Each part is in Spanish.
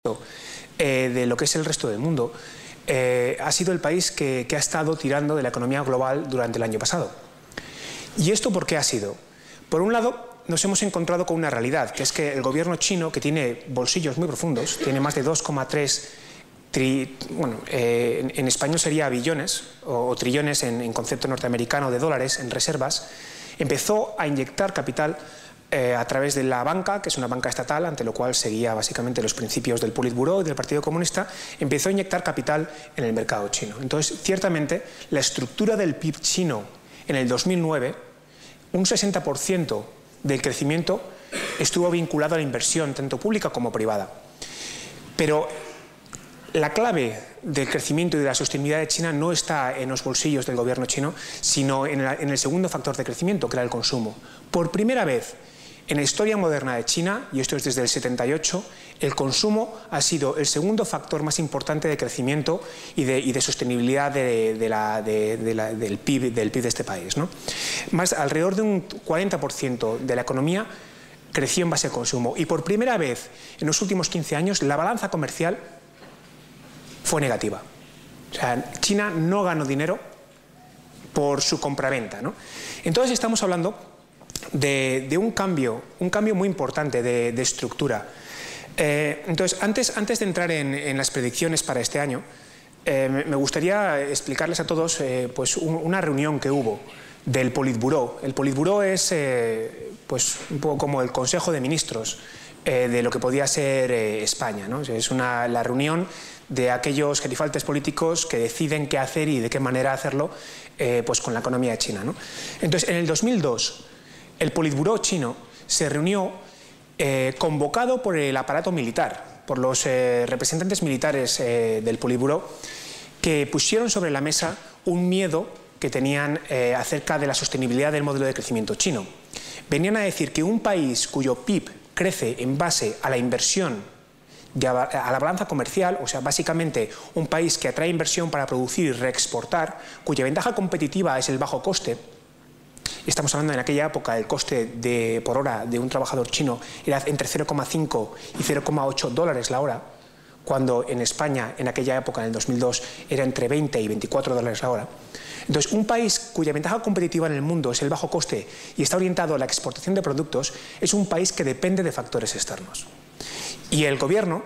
de lo que es el resto del mundo, ha sido el país que ha estado tirando de la economía global durante el año pasado. ¿Y esto por qué ha sido? Por un lado, nos hemos encontrado con una realidad, que es que el gobierno chino, que tiene bolsillos muy profundos, tiene más de 2,3 en español sería billones o trillones en concepto norteamericano de dólares en reservas, empezó a inyectar capital a través de la banca, que es una banca estatal, ante lo cual seguía básicamente los principios del Politburó y del Partido Comunista, empezó a inyectar capital en el mercado chino. Entonces, ciertamente, la estructura del PIB chino en el 2009, un 60% del crecimiento estuvo vinculado a la inversión, tanto pública como privada. Pero la clave del crecimiento y de la sostenibilidad de China no está en los bolsillos del gobierno chino, sino en el segundo factor de crecimiento, que era el consumo. Por primera vez en la historia moderna de China, y esto es desde el 78, el consumo ha sido el segundo factor más importante de crecimiento y de sostenibilidad del PIB de este país, ¿no? Alrededor de un 40% de la economía creció en base al consumo. Y por primera vez en los últimos 15 años la balanza comercial fue negativa. O sea, China no ganó dinero por su compraventa, ¿no? Entonces estamos hablando de un cambio muy importante de estructura. Entonces, antes de entrar en las predicciones para este año, me gustaría explicarles a todos pues una reunión que hubo del Politburó. El Politburó es pues un poco como el Consejo de Ministros de lo que podía ser España, ¿no? Es la reunión de aquellos gerifaltes políticos que deciden qué hacer y de qué manera hacerlo pues con la economía china, ¿no? Entonces, en el 2002, el Politburó chino se reunió convocado por el aparato militar, por los representantes militares del Politburó, que pusieron sobre la mesa un miedo que tenían acerca de la sostenibilidad del modelo de crecimiento chino. Venían a decir que un país cuyo PIB crece en base a la inversión, a la balanza comercial, o sea, básicamente un país que atrae inversión para producir y reexportar, cuya ventaja competitiva es el bajo coste. Estamos hablando en aquella época, el coste por hora de un trabajador chino era entre 0,5 y 0,8 dólares la hora, cuando en España, en aquella época, en el 2002, era entre 20 y 24 dólares la hora. Entonces, un país cuya ventaja competitiva en el mundo es el bajo coste y está orientado a la exportación de productos, es un país que depende de factores externos. Y el gobierno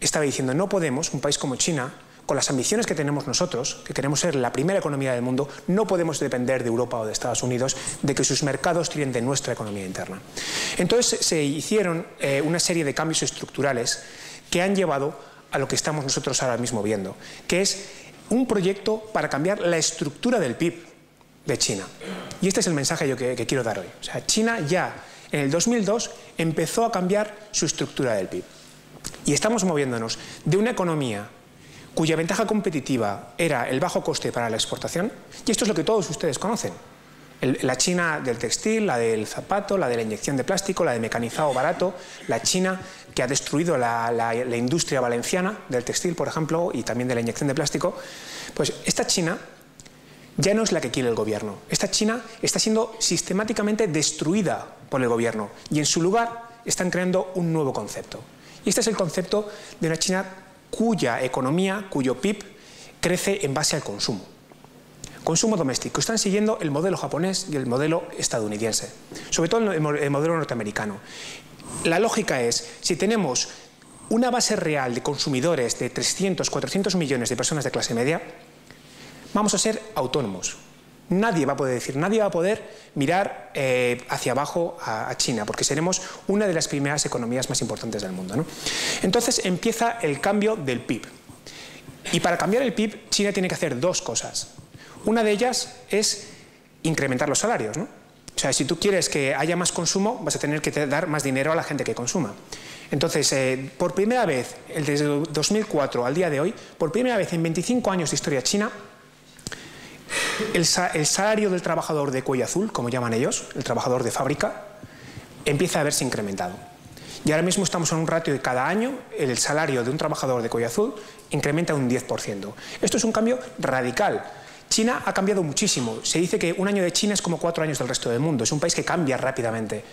estaba diciendo, no podemos, un país como China, con las ambiciones que tenemos nosotros, que queremos ser la primera economía del mundo, no podemos depender de Europa o de Estados Unidos de que sus mercados tiren de nuestra economía interna. Entonces se hicieron una serie de cambios estructurales que han llevado a lo que estamos nosotros ahora mismo viendo, que es un proyecto para cambiar la estructura del PIB de China. Y este es el mensaje que quiero dar hoy. O sea, China ya en el 2002 empezó a cambiar su estructura del PIB. Y estamos moviéndonos de una economía cuya ventaja competitiva era el bajo coste para la exportación, y esto es lo que todos ustedes conocen. La China del textil, la del zapato, la de la inyección de plástico, la de mecanizado barato, la China que ha destruido la industria valenciana del textil, por ejemplo, y también de la inyección de plástico. Pues esta China ya no es la que quiere el gobierno. Esta China está siendo sistemáticamente destruida por el gobierno y en su lugar están creando un nuevo concepto. Y este es el concepto de una China cuya economía, cuyo PIB, crece en base al consumo. Consumo doméstico. Están siguiendo el modelo japonés y el modelo estadounidense, sobre todo el modelo norteamericano. La lógica es, si tenemos una base real de consumidores de 300, 400 millones de personas de clase media, vamos a ser autónomos. Nadie va a poder mirar hacia abajo a China, porque seremos una de las primeras economías más importantes del mundo, ¿no? Entonces empieza el cambio del PIB. Y para cambiar el PIB, China tiene que hacer dos cosas. Una de ellas es incrementar los salarios, ¿no? O sea, si tú quieres que haya más consumo, vas a tener que dar más dinero a la gente que consuma. Entonces, por primera vez, desde 2004 al día de hoy, por primera vez en 25 años de historia china, el salario del trabajador de cuello azul, como llaman ellos, el trabajador de fábrica, empieza a verse incrementado. Y ahora mismo estamos en un ratio de cada año, el salario de un trabajador de cuello azul incrementa un 10%. Esto es un cambio radical. China ha cambiado muchísimo. Se dice que un año de China es como 4 años del resto del mundo. Es un país que cambia rápidamente.